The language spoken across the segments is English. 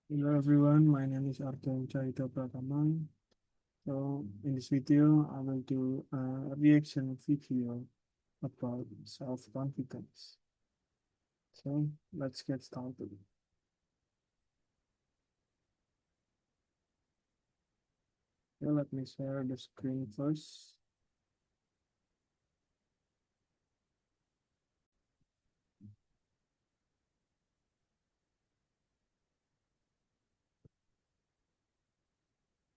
Hello everyone, my name is Ardiansyah Yudha. So in this video, I will do a reaction video about self-confidence. So let's get started. Okay, let me share the screen first.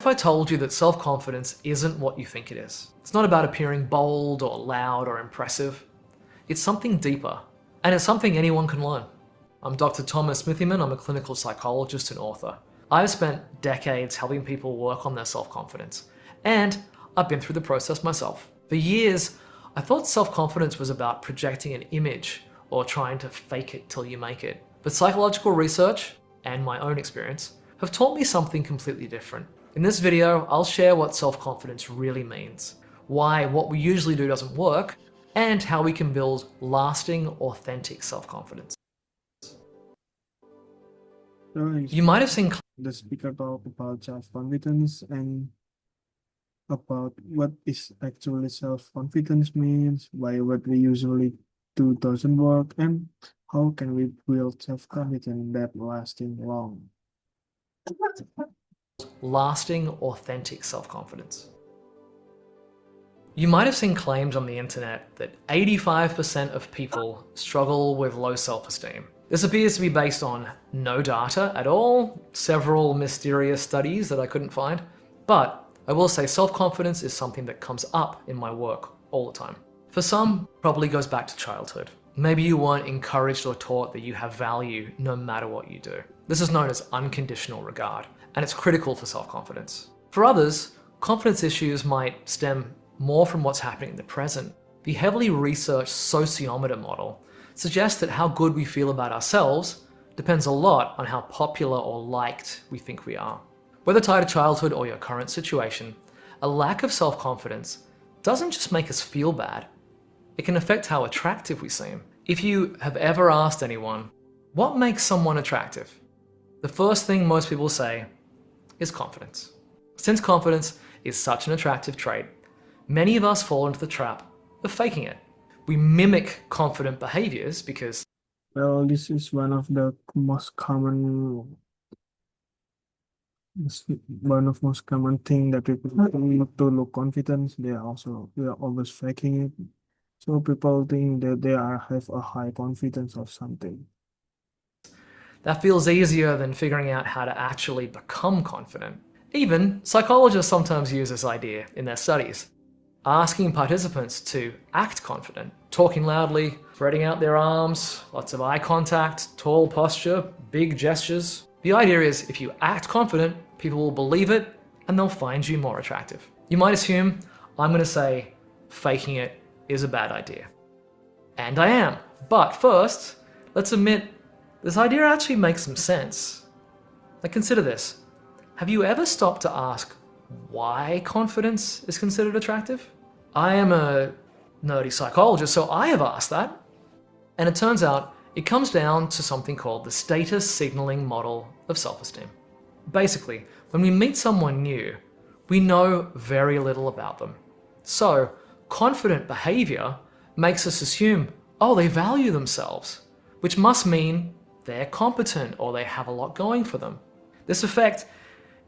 If I told you that self-confidence isn't what you think it is, it's not about appearing bold or loud or impressive. It's something deeper, and it's something anyone can learn. I'm Dr. Thomas Smithyman. I'm a clinical psychologist and author. I've spent decades helping people work on their self-confidence, and I've been through the process myself. For years, I thought self-confidence was about projecting an image or trying to fake it till you make it. But psychological research and my own experience have taught me something completely different. In this video, I'll share what self-confidence really means, why what we usually do doesn't work, and how we can build lasting, authentic self-confidence. So You might have seen the speaker talk about self-confidence and about what is actually self-confidence means, why what we usually do doesn't work, and how can we build self-confidence that lasting long. lasting, authentic self-confidence. You might have seen claims on the internet that 85% of people struggle with low self-esteem. This appears to be based on no data at all, several mysterious studies that I couldn't find, but I will say self-confidence is something that comes up in my work all the time. For some, probably goes back to childhood. Maybe you weren't encouraged or taught that you have value no matter what you do. This is known as unconditional regard, and it's critical for self-confidence. For others, confidence issues might stem more from what's happening in the present. The heavily researched sociometer model suggests that how good we feel about ourselves depends a lot on how popular or liked we think we are. Whether tied to childhood or your current situation, a lack of self-confidence doesn't just make us feel bad, it can affect how attractive we seem. If you have ever asked anyone, what makes someone attractive? The first thing most people say is confidence. Since confidence is such an attractive trait, many of us fall into the trap of faking it. We mimic confident behaviors because Well, this is one of the most common thing that people do to look confident. They are always faking it. So people think that have a high confidence of something. that feels easier than figuring out how to actually become confident. Even psychologists sometimes use this idea in their studies, asking participants to act confident, talking loudly, spreading out their arms, lots of eye contact, tall posture, big gestures. The idea is if you act confident, people will believe it and they'll find you more attractive. You might assume I'm going to say faking it is a bad idea. And I am. But first, let's admit this idea actually makes some sense. Like, consider this. Have you ever stopped to ask why confidence is considered attractive? I am a nerdy psychologist, so I have asked that. And it turns out it comes down to something called the status signaling model of self-esteem. Basically, when we meet someone new, we know very little about them. So, confident behavior makes us assume, oh, they value themselves, which must mean they're competent or they have a lot going for them. This effect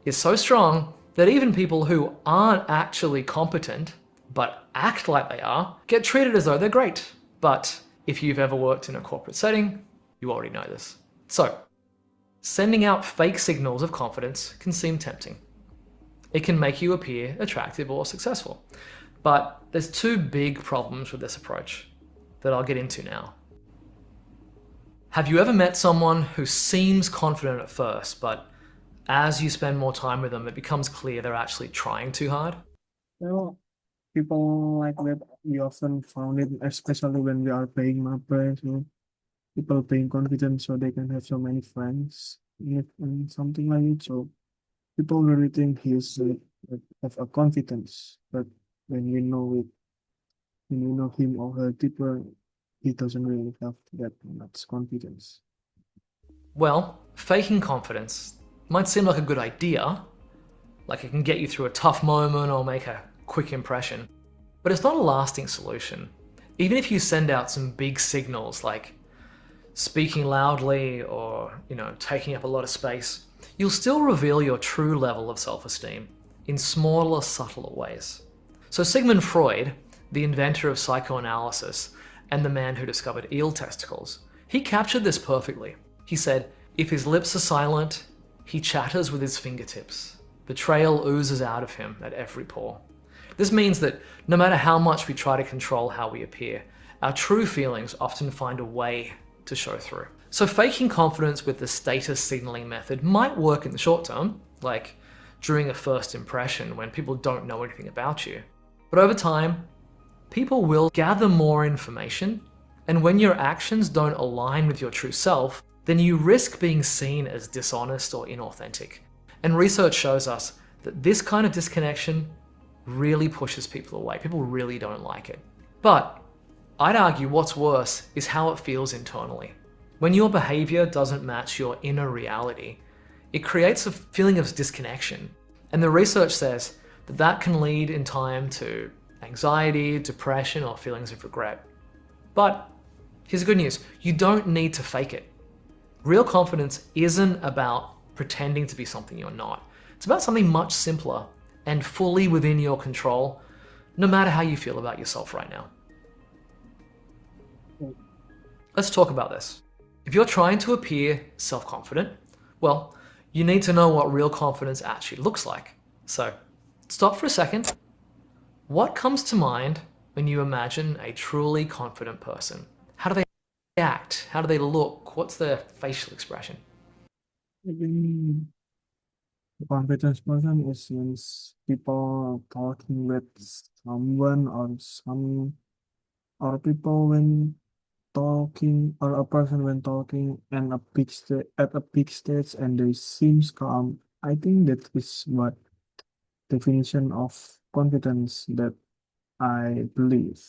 is so strong that even people who aren't actually competent but act like they are get treated as though they're great. But if you've ever worked in a corporate setting, you already know this. So, sending out fake signals of confidence can seem tempting. It can make you appear attractive or successful. But there's two big problems with this approach that I'll get into now. Have you ever met someone who seems confident at first, but as you spend more time with them, it becomes clear they're actually trying too hard? Well, people like that we often found it, especially when we are paying my price. People being confident so they can have so many friends and something like it. So people really think have a confidence, but when we know it, when we know him or her deeper, he doesn't really have that much confidence. Well, faking confidence Might seem like a good idea, like it can get you through a tough moment or make a quick impression, but it's not a lasting solution. Even if you send out some big signals like speaking loudly or, taking up a lot of space, you'll still reveal your true level of self-esteem in smaller, subtler ways. So Sigmund Freud, the inventor of psychoanalysis and the man who discovered eel testicles, he captured this perfectly. He said, if his lips are silent, he chatters with his fingertips. Betrayal oozes out of him at every pore. This means that no matter how much we try to control how we appear, our true feelings often find a way to show through. So faking confidence with the status signaling method might work in the short term, like during a first impression when people don't know anything about you. But over time, people will gather more information, and when your actions don't align with your true self, then you risk being seen as dishonest or inauthentic. And research shows us that this kind of disconnection really pushes people away. People really don't like it. But I'd argue what's worse is how it feels internally. When your behavior doesn't match your inner reality, it creates a feeling of disconnection. And the research says that that can lead in time to anxiety, depression, or feelings of regret. But here's the good news. You don't need to fake it. Real confidence isn't about pretending to be something you're not. It's about something much simpler and fully within your control, no matter how you feel about yourself right now. Let's talk about this. If you're trying to appear self-confident, well, you need to know what real confidence actually looks like. So, stop for a second. What comes to mind when you imagine a truly confident person? How do they act? How do they look? What's their facial expression? Maybe a confidence person is when people talking with someone or people when talking or a person when talking and at a big stage and they seems calm. I think that is what definition of confidence that I believe.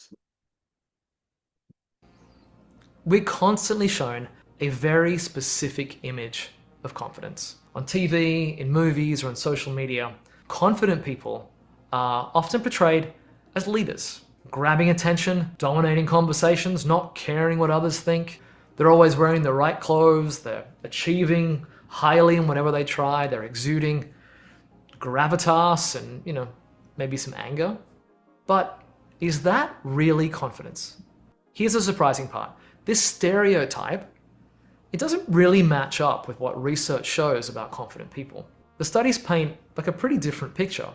We're constantly shown a very specific image of confidence. On TV, in movies, or on social media, confident people are often portrayed as leaders, grabbing attention, dominating conversations, not caring what others think. They're always wearing the right clothes, they're achieving highly in whatever they try, they're exuding gravitas and, maybe some anger. But is that really confidence? Here's the surprising part. This stereotype, it doesn't really match up with what research shows about confident people. The studies paint like a pretty different picture.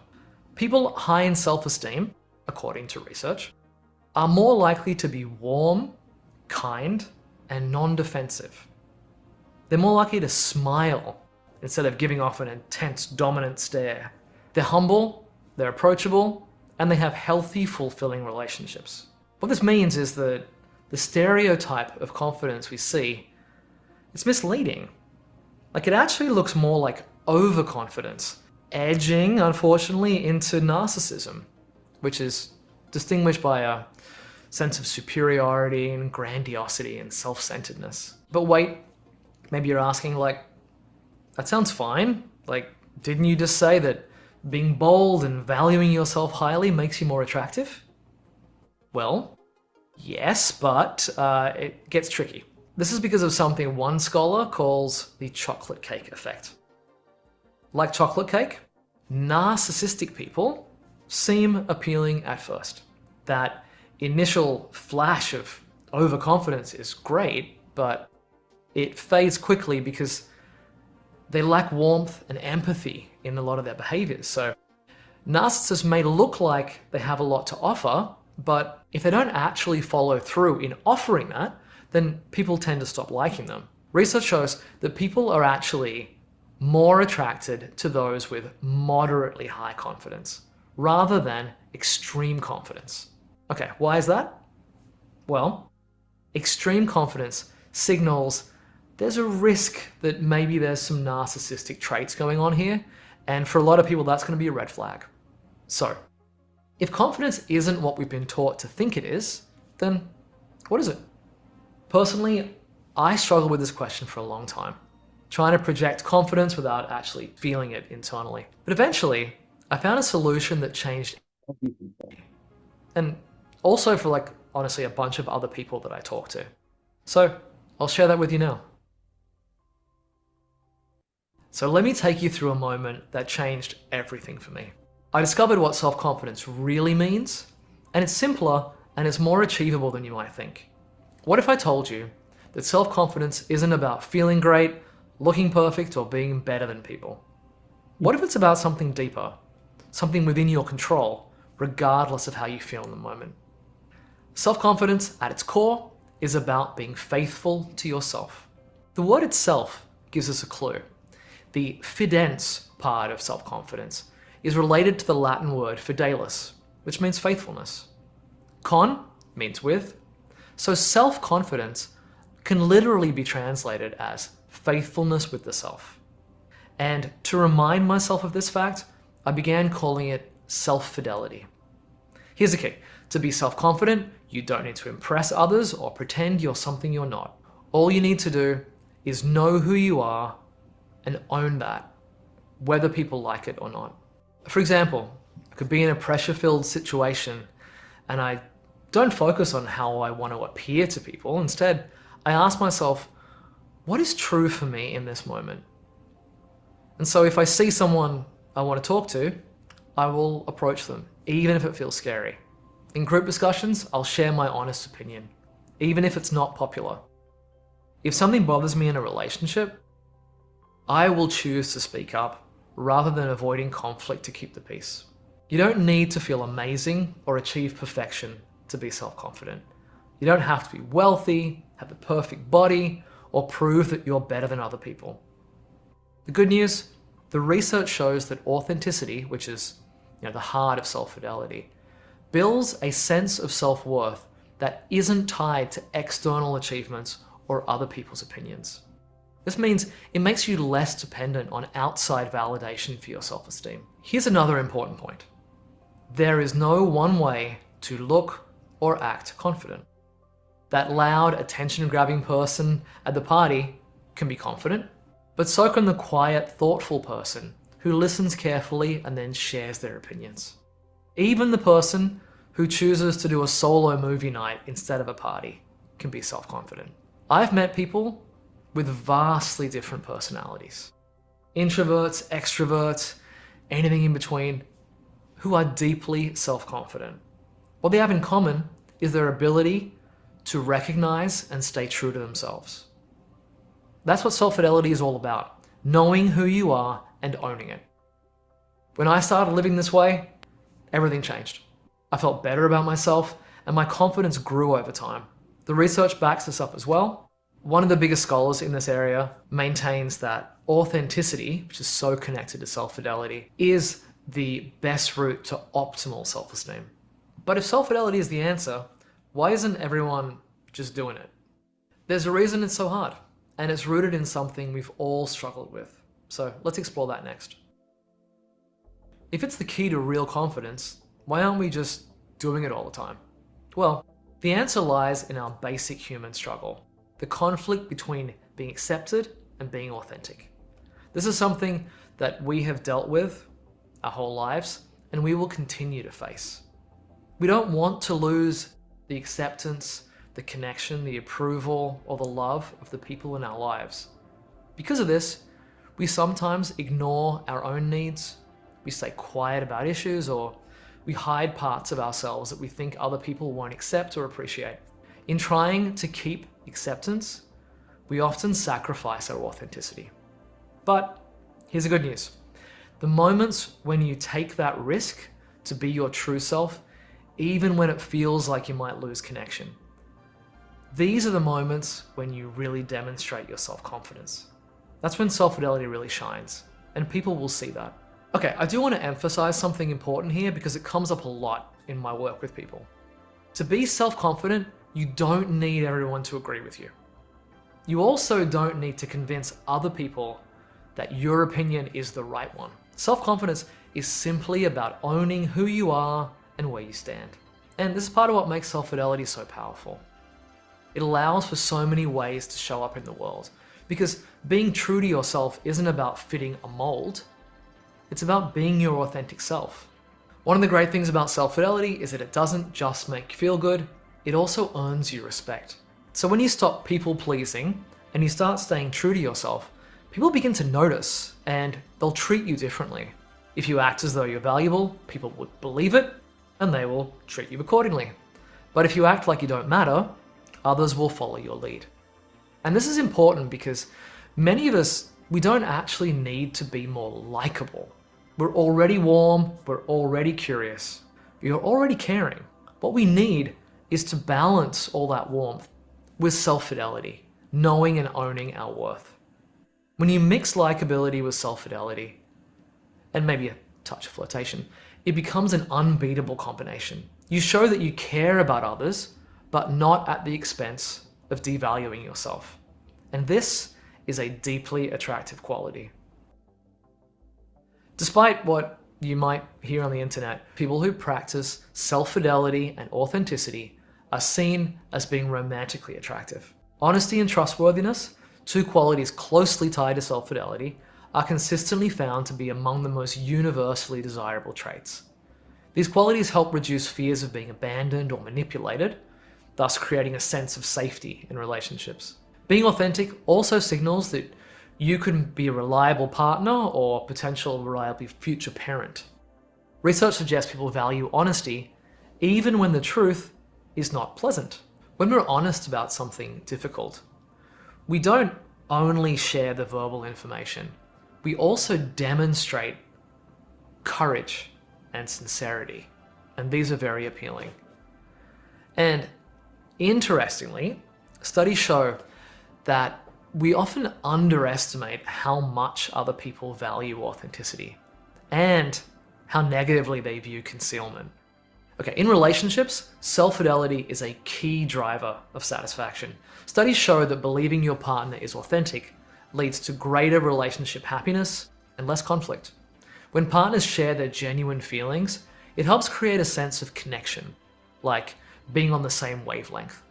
People high in self-esteem, according to research, are more likely to be warm, kind, and non-defensive. They're more likely to smile instead of giving off an intense, dominant stare. They're humble, they're approachable, and they have healthy, fulfilling relationships. What this means is that the stereotype of confidence we see, it's misleading. Like it actually looks more like overconfidence, edging, unfortunately, into narcissism, which is distinguished by a sense of superiority and grandiosity and self-centeredness. But wait, maybe you're asking, that sounds fine. Didn't you just say that being bold and valuing yourself highly makes you more attractive? Well, yes, but it gets tricky. This is because of something one scholar calls the chocolate cake effect. Like chocolate cake, narcissistic people seem appealing at first. That initial flash of overconfidence is great, but it fades quickly because they lack warmth and empathy in a lot of their behaviors. So narcissists may look like they have a lot to offer, but if they don't actually follow through in offering that, then people tend to stop liking them. Research shows that people are actually more attracted to those with moderately high confidence rather than extreme confidence. Okay, why is that? Well, extreme confidence signals there's a risk that maybe there's some narcissistic traits going on here, and for a lot of people that's going to be a red flag. So, if confidence isn't what we've been taught to think it is, then what is it? Personally, I struggled with this question for a long time. trying to project confidence without actually feeling it internally. But eventually, I found a solution that changed everything. And also for honestly, a bunch of other people that I talk to. So I'll share that with you now. So let me take you through a moment that changed everything for me. I discovered what self-confidence really means, and it's simpler and it's more achievable than you might think. What if I told you that self-confidence isn't about feeling great, looking perfect, or being better than people? What if it's about something deeper, something within your control, regardless of how you feel in the moment? Self-confidence, at its core, is about being faithful to yourself. The word itself gives us a clue. The fidens part of self-confidence is related to the Latin word fidelis, which means faithfulness. Con means with, so self-confidence can literally be translated as faithfulness with the self. And to remind myself of this fact, I began calling it self-fidelity. Here's the key. To be self-confident, you don't need to impress others or pretend you're something you're not. All you need to do is know who you are and own that, whether people like it or not. For example, I could be in a pressure-filled situation and I don't focus on how I want to appear to people. Instead, I ask myself, what is true for me in this moment? And so if I see someone I want to talk to, I will approach them, even if it feels scary. In group discussions, I'll share my honest opinion, even if it's not popular. If something bothers me in a relationship, I will choose to speak up rather than avoiding conflict to keep the peace. You don't need to feel amazing or achieve perfection to be self-confident. You don't have to be wealthy, have the perfect body, or prove that you're better than other people. The good news, the research shows that authenticity, which is the heart of self-fidelity, builds a sense of self-worth that isn't tied to external achievements or other people's opinions. This means it makes you less dependent on outside validation for your self-esteem. Here's another important point. There is no one way to look or act confident. That loud, attention-grabbing person at the party can be confident, but so can the quiet, thoughtful person who listens carefully and then shares their opinions. Even the person who chooses to do a solo movie night instead of a party can be self-confident. I've met people with vastly different personalities. Introverts, extroverts, anything in between, who are deeply self-confident. What they have in common is their ability to recognize and stay true to themselves. That's what self-fidelity is all about, knowing who you are and owning it. When I started living this way, everything changed. I felt better about myself and my confidence grew over time. The research backs this up as well. One of the biggest scholars in this area maintains that authenticity, which is so connected to self-fidelity, is the best route to optimal self-esteem. But if self-fidelity is the answer, why isn't everyone just doing it? There's a reason it's so hard, and it's rooted in something we've all struggled with. So let's explore that next. If it's the key to real confidence, why aren't we just doing it all the time? Well, the answer lies in our basic human struggle, the conflict between being accepted and being authentic. This is something that we have dealt with our whole lives, and we will continue to face. We don't want to lose the acceptance, the connection, the approval, or the love of the people in our lives. Because of this, we sometimes ignore our own needs, we stay quiet about issues, or we hide parts of ourselves that we think other people won't accept or appreciate. In trying to keep acceptance, we often sacrifice our authenticity. But here's the good news. The moments when you take that risk to be your true self, even when it feels like you might lose connection, these are the moments when you really demonstrate your self-confidence. That's when self-fidelity really shines, and people will see that. Okay, I do want to emphasize something important here because it comes up a lot in my work with people. To be self-confident, you don't need everyone to agree with you. You also don't need to convince other people that your opinion is the right one. Self-confidence is simply about owning who you are and where you stand. And this is part of what makes self-fidelity so powerful. It allows for so many ways to show up in the world, Because being true to yourself isn't about fitting a mold, it's about being your authentic self. One of the great things about self-fidelity is that it doesn't just make you feel good, it also earns you respect. So when you stop people-pleasing and you start staying true to yourself, people begin to notice and they'll treat you differently. If you act as though you're valuable, people would believe it and they will treat you accordingly. But if you act like you don't matter, others will follow your lead. And this is important because many of us, we don't actually need to be more likable. We're already warm, we're already curious, you're already caring. What we need is to balance all that warmth with self-fidelity, knowing and owning our worth. When you mix likability with self-fidelity, and maybe a touch of flirtation, it becomes an unbeatable combination. You show that you care about others, but not at the expense of devaluing yourself. And this is a deeply attractive quality. Despite what you might hear on the internet, people who practice self-fidelity and authenticity are seen as being romantically attractive. Honesty and trustworthiness, two qualities closely tied to self-fidelity, are consistently found to be among the most universally desirable traits. These qualities help reduce fears of being abandoned or manipulated, thus creating a sense of safety in relationships. Being authentic also signals that you can be a reliable partner or potential reliable future parent. Research suggests people value honesty even when the truth is not pleasant. When we're honest about something difficult, we don't only share the verbal information, we also demonstrate courage and sincerity. And these are very appealing. And interestingly, studies show that we often underestimate how much other people value authenticity and how negatively they view concealment. Okay, in relationships, self-fidelity is a key driver of satisfaction. Studies show that believing your partner is authentic leads to greater relationship happiness and less conflict. When partners share their genuine feelings, it helps create a sense of connection, like being on the same wavelength.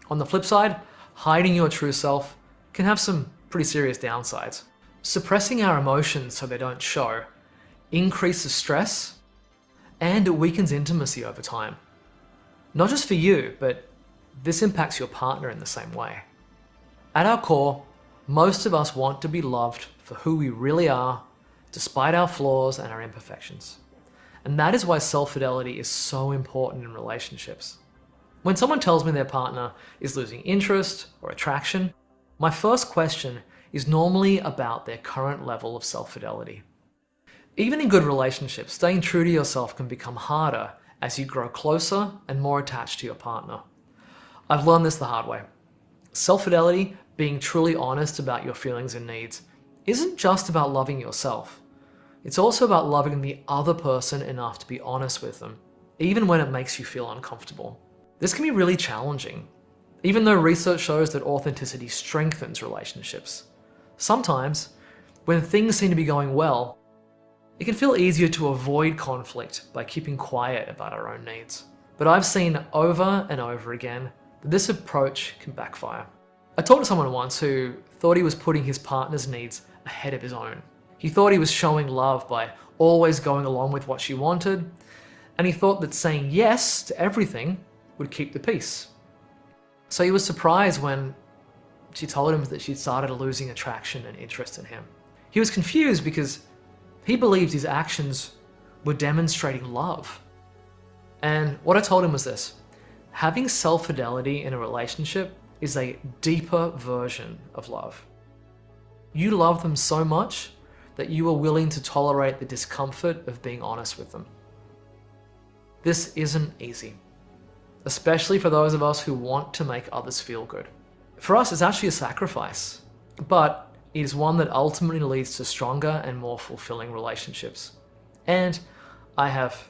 On the flip side, hiding your true self can have some pretty serious downsides. Suppressing our emotions so they don't show increases stress and it weakens intimacy over time. Not just for you, but this impacts your partner in the same way. At our core, most of us want to be loved for who we really are, despite our flaws and our imperfections. And that is why self-fidelity is so important in relationships. When someone tells me their partner is losing interest or attraction, my first question is normally about their current level of self-fidelity. Even in good relationships, staying true to yourself can become harder as you grow closer and more attached to your partner. I've learned this the hard way. Self-fidelity, being truly honest about your feelings and needs, isn't just about loving yourself. It's also about loving the other person enough to be honest with them, even when it makes you feel uncomfortable. This can be really challenging, even though research shows that authenticity strengthens relationships. Sometimes, when things seem to be going well, it can feel easier to avoid conflict by keeping quiet about our own needs. But I've seen over and over again that this approach can backfire. I talked to someone once who thought he was putting his partner's needs ahead of his own. He thought he was showing love by always going along with what she wanted, and he thought that saying yes to everything would keep the peace. So he was surprised when she told him that she'd started losing attraction and interest in him. He was confused because he believed his actions were demonstrating love. And what I told him was this: having self-fidelity in a relationship is a deeper version of love. You love them so much that you are willing to tolerate the discomfort of being honest with them. This isn't easy, especially for those of us who want to make others feel good. For us, it's actually a sacrifice, but it is one that ultimately leads to stronger and more fulfilling relationships. And I have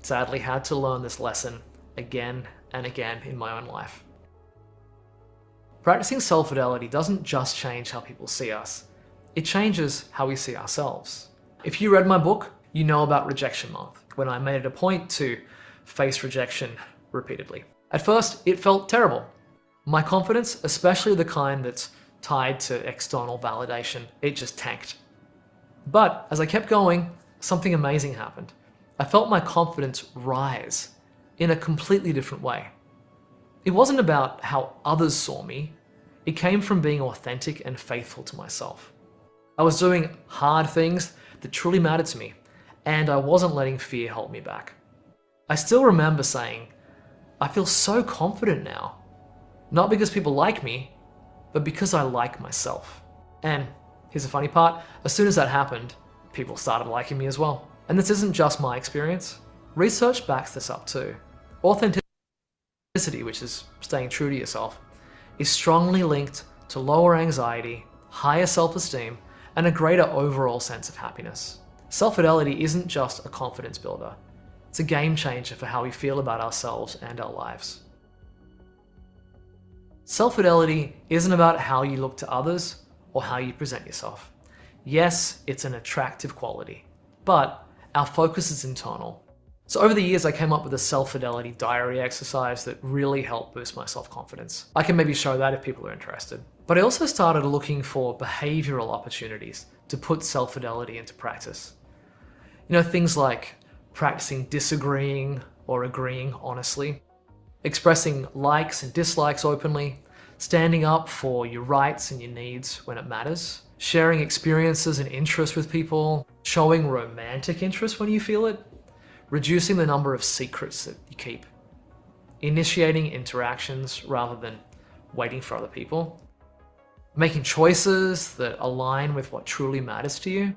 sadly had to learn this lesson again and again in my own life. Practicing self-fidelity doesn't just change how people see us, it changes how we see ourselves. If you read my book, you know about rejection month, when I made it a point to face rejection repeatedly. At first, it felt terrible. My confidence, especially the kind that's tied to external validation, it just tanked. But as I kept going, something amazing happened. I felt my confidence rise in a completely different way. It wasn't about how others saw me, it came from being authentic and faithful to myself. I was doing hard things that truly mattered to me, and I wasn't letting fear hold me back. I still remember saying, I feel so confident now. Not because people like me, but because I like myself. And here's the funny part, as soon as that happened, people started liking me as well. And this isn't just my experience. Research backs this up too. Authenticity, which is staying true to yourself, is strongly linked to lower anxiety, higher self-esteem, and a greater overall sense of happiness. Self-fidelity isn't just a confidence builder. It's a game changer for how we feel about ourselves and our lives. Self-fidelity isn't about how you look to others or how you present yourself. Yes, it's an attractive quality, but our focus is internal. So over the years, I came up with a self-fidelity diary exercise that really helped boost my self-confidence. I can maybe show that if people are interested. But I also started looking for behavioral opportunities to put self-fidelity into practice. You know, things like practicing disagreeing or agreeing honestly, expressing likes and dislikes openly, standing up for your rights and your needs when it matters, sharing experiences and interests with people, showing romantic interest when you feel it, reducing the number of secrets that you keep, initiating interactions rather than waiting for other people, making choices that align with what truly matters to you,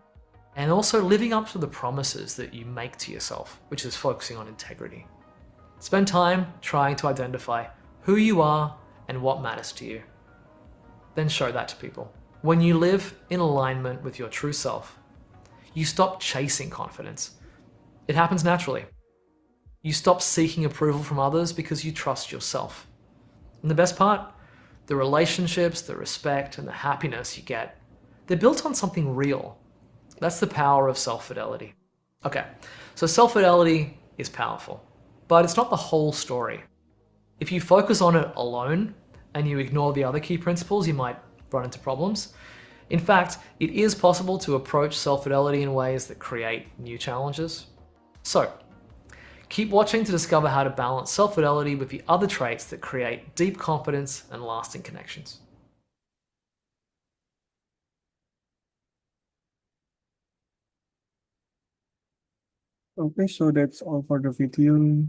and also living up to the promises that you make to yourself, which is focusing on integrity. Spend time trying to identify who you are and what matters to you. Then show that to people. When you live in alignment with your true self, you stop chasing confidence. It happens naturally. You stop seeking approval from others because you trust yourself. And the best part, the relationships, the respect, and the happiness you get, they're built on something real. That's the power of self-fidelity. Okay, so self-fidelity is powerful, but it's not the whole story. If you focus on it alone and you ignore the other key principles, you might run into problems. In fact, it is possible to approach self-fidelity in ways that create new challenges. So, keep watching to discover how to balance self-fidelity with the other traits that create deep confidence and lasting connections. Okay, so that's all for the video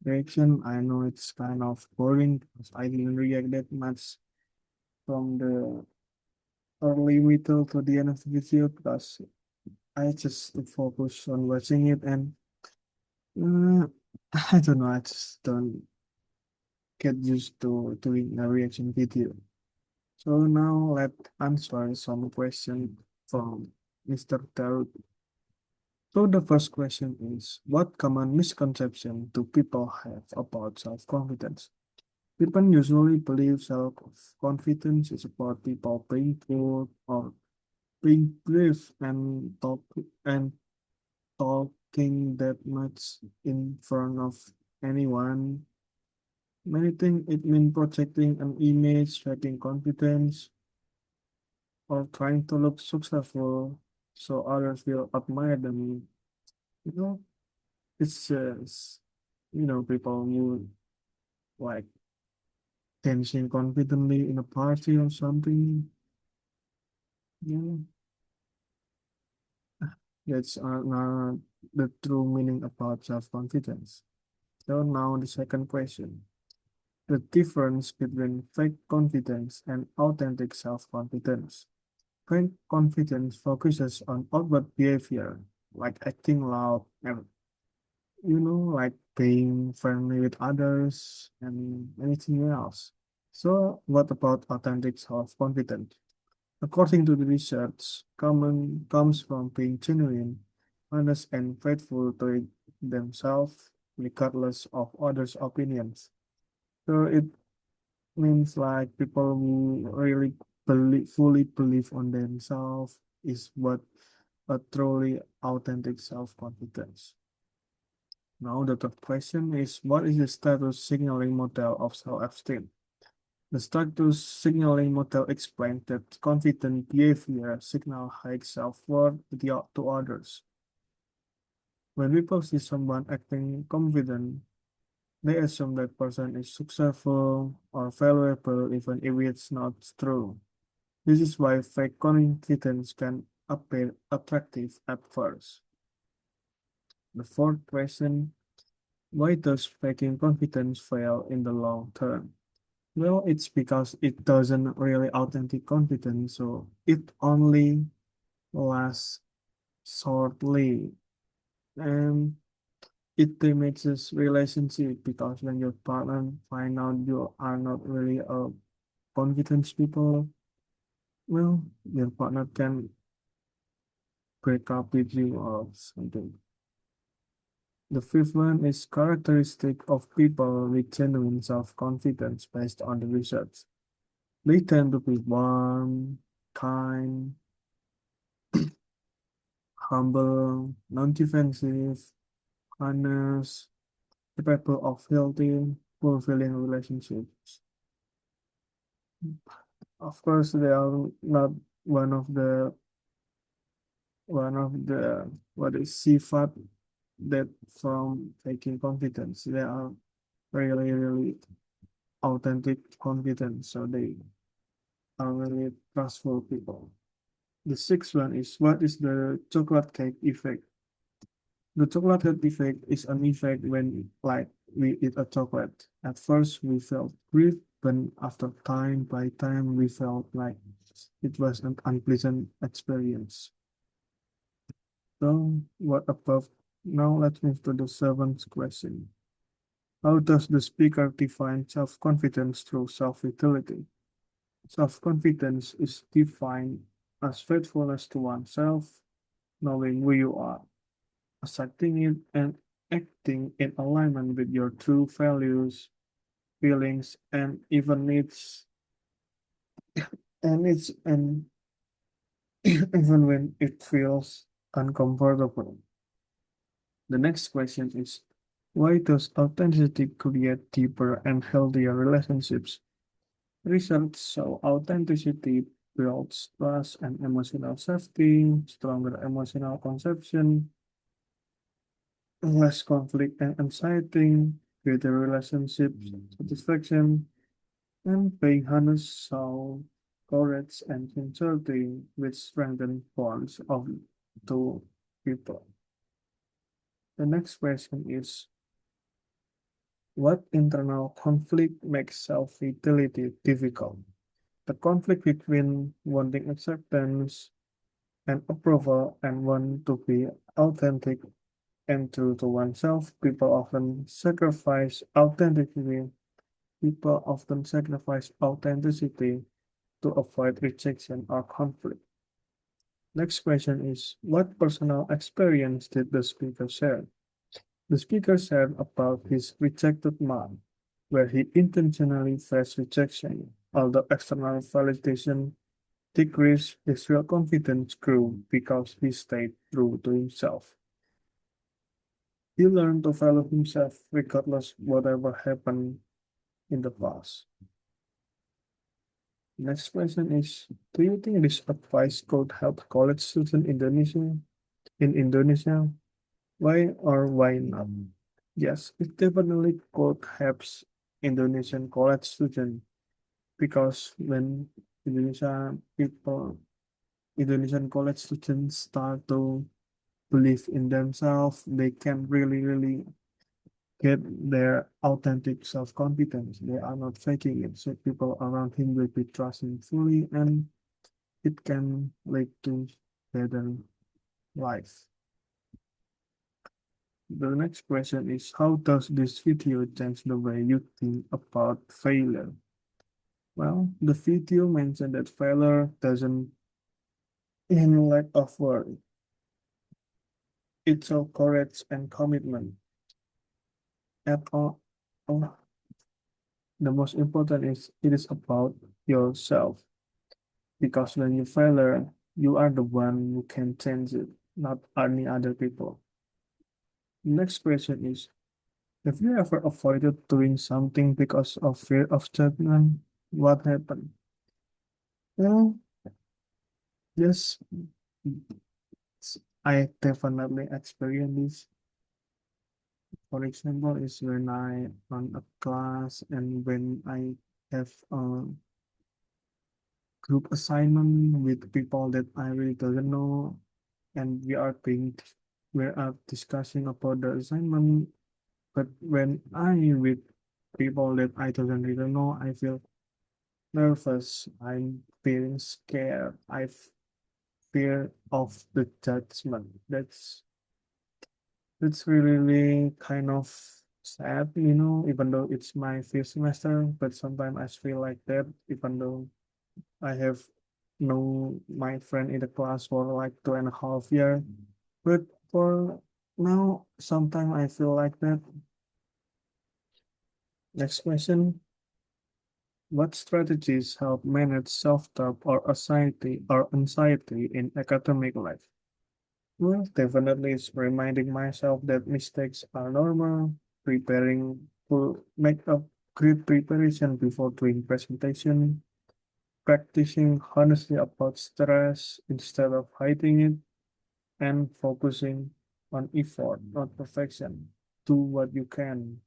reaction. I know it's kind of boring because I didn't react that much from the early middle to the end of the video because I just focus on watching it and uh, I don't know, I just don't get used to doing a reaction video. So now let's answer some question from Mr. Daud. So the first question is, what common misconception do people have about self-confidence? People usually believe self-confidence is about people being bold or being brave and talking that much in front of anyone. Many think it means projecting an image, faking confidence, or trying to look successful so others will admire them. You know, it's just, people who like dancing confidently in a party or something. Yeah, that's not the true meaning about self-confidence. So now the second question. The difference between fake confidence and authentic self-confidence. Fake confidence focuses on outward behavior, like acting loud and, like being friendly with others and anything else. So what about authentic self-confidence? According to the research, common comes from being genuine, honest, and faithful to themselves, regardless of others' opinions. So it means like people who really fully believe on themselves is what a truly authentic self-confidence. Now the third question is, what is the status signaling model of self-esteem? The status signaling model explained that confident behavior signal high self-worth to others. When people see someone acting confident, they assume that person is successful or valuable even if it's not true. This is why fake confidence can appear attractive at first. The fourth question, why does faking confidence fail in the long term? Well, it's because it doesn't really authentic confidence, so it only lasts shortly. And it damages relationship because when your partner find out you are not really a confident people, well, your partner can break up with you or something. The fifth one is characteristic of people with genuine self-confidence based on the research. They tend to be warm, kind, humble, non-defensive, honest, capable of healthy, fulfilling relationships. Of course, they are not one of the one of the what is sifat that from faking confidence. They are really, really authentic confidence, so they are really trustful people. The sixth one is what is the chocolate cake effect? The chocolate cake effect is an effect when like we eat a chocolate. At first we felt great, but after time by time we felt like it was an unpleasant experience. So what above? Now let's move to the seventh question. How does the speaker define self-confidence through self-utility? Self-confidence is defined as faithfulness to oneself, knowing who you are, accepting it, and acting in alignment with your true values, feelings, and even needs, and it's and even when it feels uncomfortable. The next question is, why does authenticity create deeper and healthier relationships? Research show authenticity builds trust and emotional safety, stronger emotional conception, less conflict and anxiety, greater relationship satisfaction, and being honest show courage and sincerity, which strengthen bonds of two people. The next question is, what internal conflict makes self-utility difficult? The conflict between wanting acceptance and approval and want to be authentic and true to oneself. People often sacrifice authenticity to avoid rejection or conflict. Next question is, what personal experience did the speaker share? The speaker shared about his rejected mom, where he intentionally faced rejection. Although external validation decreased, his real confidence grew because he stayed true to himself. He learned to value himself regardless whatever happened in the past. Next question is, do you think this advice could help college students in Indonesia? Why or why not? Yes, it definitely could help Indonesian college students because when Indonesia people, Indonesian college students start to believe in themselves, they can really, really get their authentic self-confidence. They are not faking it. So people around him will be trusting fully and it can lead to better life. The next question is, how does this video change the way you think about failure? Well, the video mentioned that failure doesn't mean lack of work. It's all courage and commitment. At all, the most important is it is about yourself. Because when you failure, you are the one who can change it, not any other people. Next question is, have you ever avoided doing something because of fear of judgment? what happened? Well, yes, I definitely experienced this. For example, is when I run a class and when I have a group assignment with people that I really doesn't know, and we are discussing about the assignment. But when I with people that I doesn't really know, I feel nervous. I'm feeling scared. I fear of the judgment. That's really kind of sad, even though it's my fifth semester, but sometimes I feel like that, even though I have known my friend in the class for like 2.5 years. But for now, sometimes I feel like that. Next question. What strategies help manage self-doubt or anxiety in academic life? Well, definitely it's reminding myself that mistakes are normal, preparing to make a great preparation before doing presentation, practicing honestly about stress instead of hiding it, and focusing on effort, not perfection. Do what you can.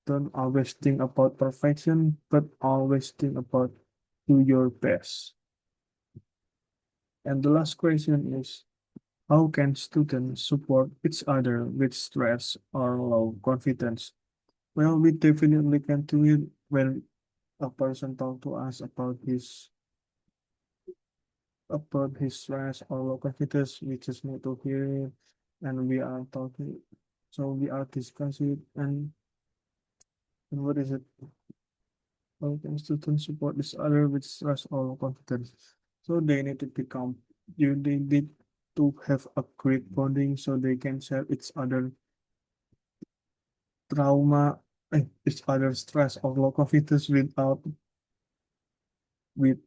Don't always think about perfection, but always think about do your best. And the last question is, how can students support each other with stress or low confidence? Well, we definitely can do it when a person talk to us about his stress or low confidence. We just need to hear it, and we are talking. So we are discussing it, and what is it? How can students support each other with stress or low confidence? So they need to become they need to have a great bonding so they can share each other trauma, each other stress or low confidence without with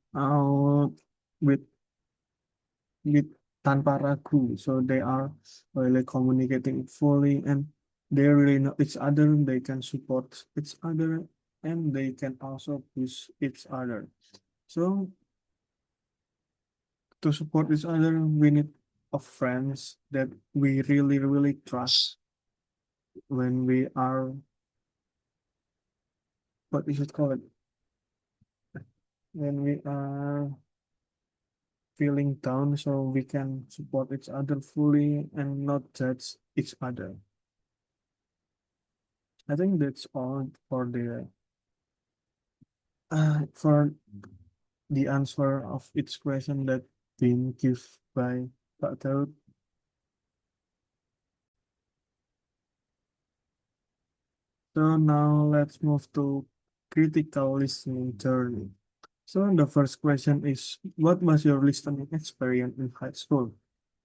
with tanpa ragu. So they are really communicating fully and they really know each other. They can support each other and they can also push each other. So to support each other, we need of friends that we really, really trust when we are, what is it called? When we are feeling down, so we can support each other fully and not judge each other. I think that's all for the answer of each question that been given by Pak Daud. So now let's move to critical listening journey. So the first question is, what was your listening experience in high school?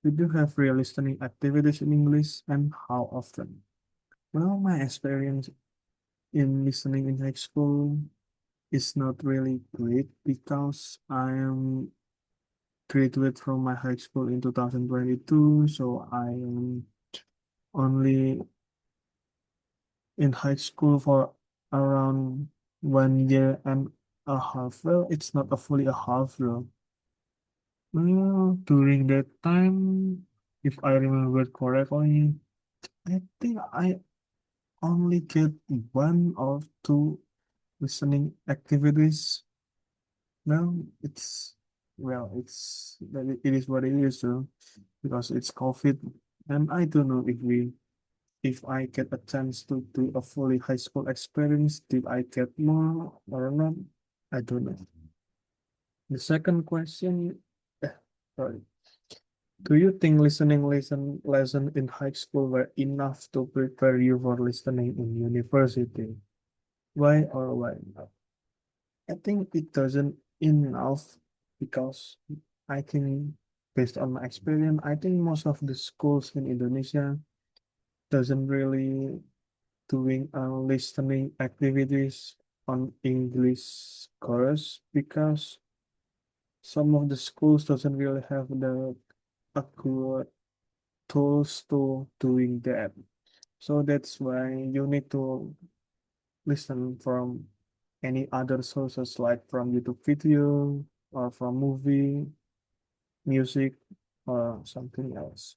Did you have real listening activities in English and how often? Well, my experience in listening in high school is not really great because I am graduate from my high school in 2022, so I am only in high school for around 1 year and a half. Well, it's not a fully a half though. Well, during that time, if I remember correctly, I think I only get one or two listening activities. Well, it is what it is, so because it's COVID, and I don't know if I get a chance to do a fully high school experience, did I get more or not? I don't know. The second question, eh, sorry. Do you think listening lesson in high school were enough to prepare you for listening in university? Why or why not? I think it doesn't enough because I think based on my experience, I think most of the schools in Indonesia doesn't really doing listening activities on English course because some of the schools doesn't really have the a good tools to doing that. So that's why you need to listen from. any other sources like from YouTube video or from movie, music, or something else.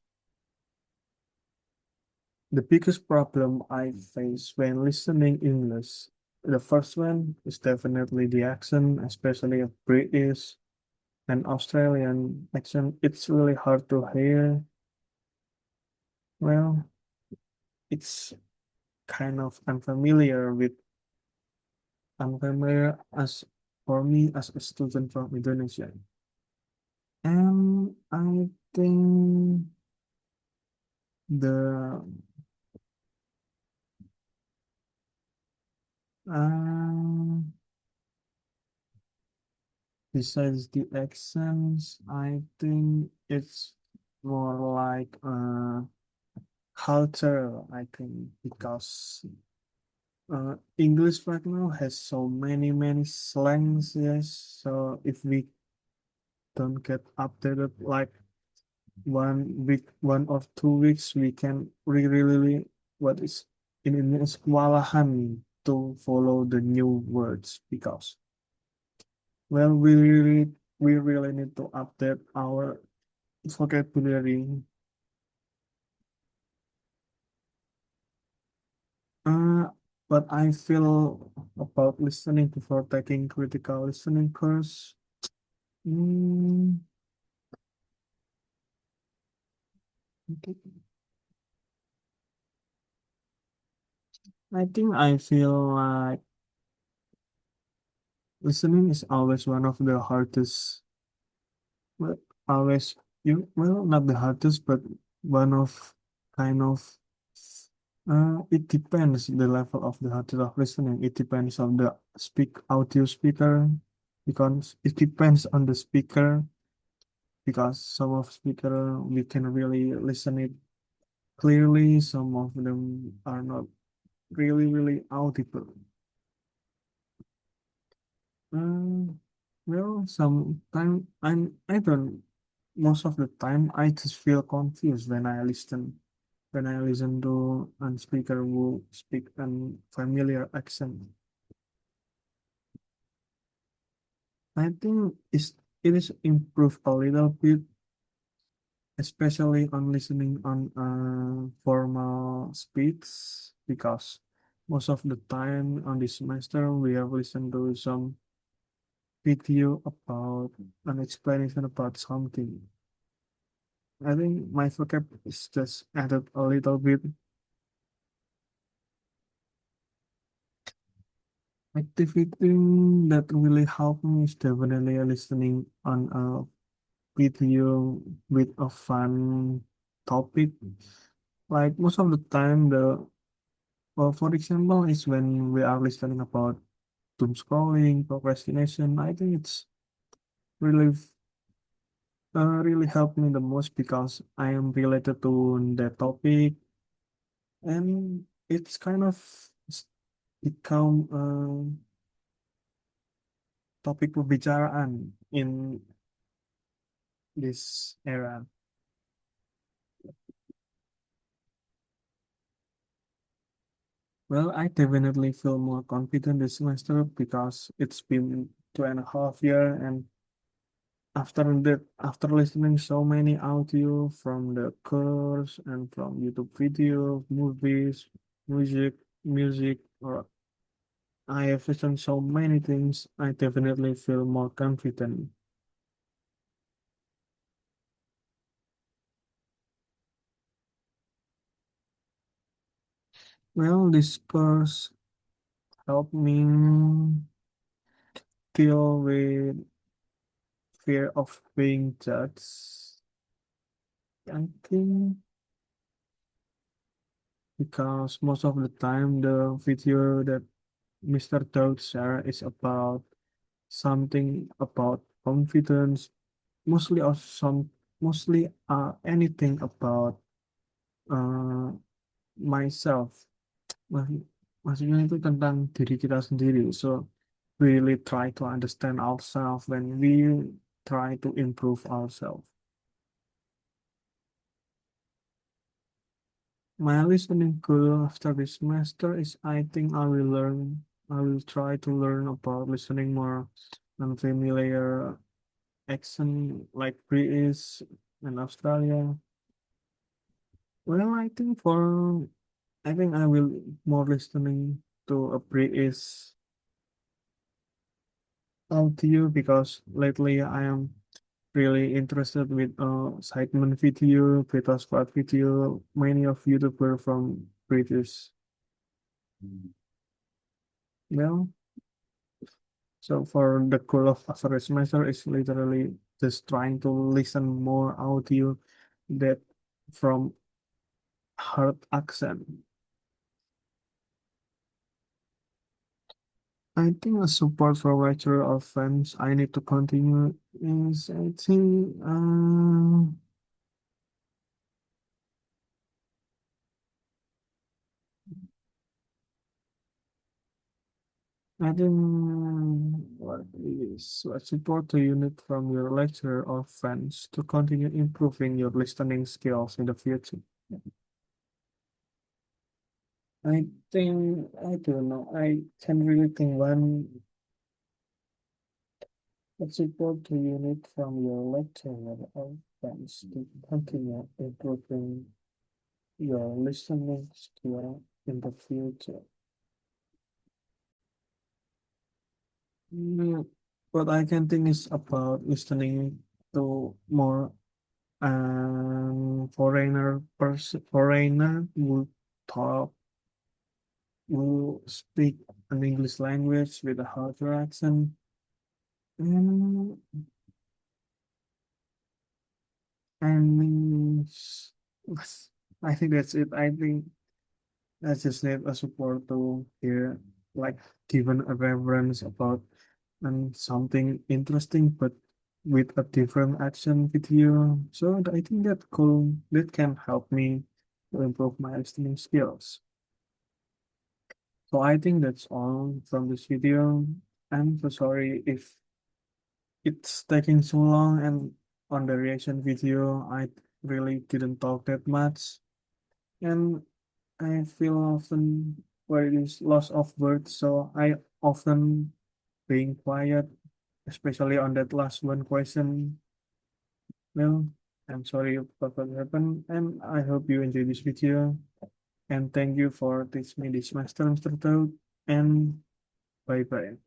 The biggest problem I face when listening English, the first one is definitely the accent, especially a British and Australian accent. It's really hard to hear. Well, it's kind of unfamiliar as for me as a student from Indonesia. And I think the uh, besides the accents, I think it's more like culture. I think because English right now has so many slangs. Yes, so if we don't get updated like 1 week, 1 or 2 weeks, we can really what is in English kewalahan to follow the new words because well we really need to update our vocabulary. Uh, but I feel about listening before taking critical listening course. Mm, I think I feel like listening is always one of the hardest, well, always you well not the hardest, but one of kind of it depends the level of the hardest of listening. It depends on the audio speaker because it depends on the speaker because some of speaker we can really listen it clearly, some of them are not really audible. Um, well, sometimes I don't most of the time I just feel confused when I listen to a speaker who speak an familiar accent. I think it is improved a little bit, especially on listening on formal speech, because most of the time on this semester we have listened to some video about an explanation about something. I think my vocab is just added a little bit. Activity that really helped me is definitely listening on a video with a fun topic. Like most of the time, for example, is when we are listening about doom scrolling, procrastination. I think it's really, really helped me the most because I am related to the topic, and it's kind of become a topik pembicaraan in this era. Well, I definitely feel more confident this semester because it's been 2.5 years, and after listening so many audio from the course and from YouTube video, movies, music, or I have listened so many things, I definitely feel more confident. Well, this course helped me deal with fear of being judged. I think because most of the time the video that Mr. Toad share is about something about confidence, mostly anything about uh, myself. Maksud- Maksudnya itu tentang diri kita sendiri. So we really try to understand ourselves when we try to improve ourselves. My listening goal after this semester is I think I will learn. I will try to learn about listening more unfamiliar accent like British and Australia. Well, I think I will more listening to a British audio because lately I am really interested with segment video, beta squad video, many of YouTuber from British. Well, so for the goal of after semester is literally just trying to listen more audio that from hard accent. I think a support for writer or fans I need to continue is I think what is what support do you need from your lecturer or friends to continue improving your listening skills in the future? I don't know. I can't really think one. What support do you need from your lecturer or friends to continue improving your listening skill in the future? Mm, What I can think is about listening to more foreigner who talk who speak an English language with a harder accent. And and I think that's it. I think I just need a support to hear like given a reference about something interesting but with a different action video. So I think that can help me to improve my listening skills. So I think that's all from this video. I'm so sorry if it's taking so long and on the reaction video I really didn't talk that much and I feel often very loss of words so I often being quiet, especially on that last one question. Well, I'm sorry about what happened, and I hope you enjoy this video. And thank you for teaching me this master, Mr. Toad, and bye bye.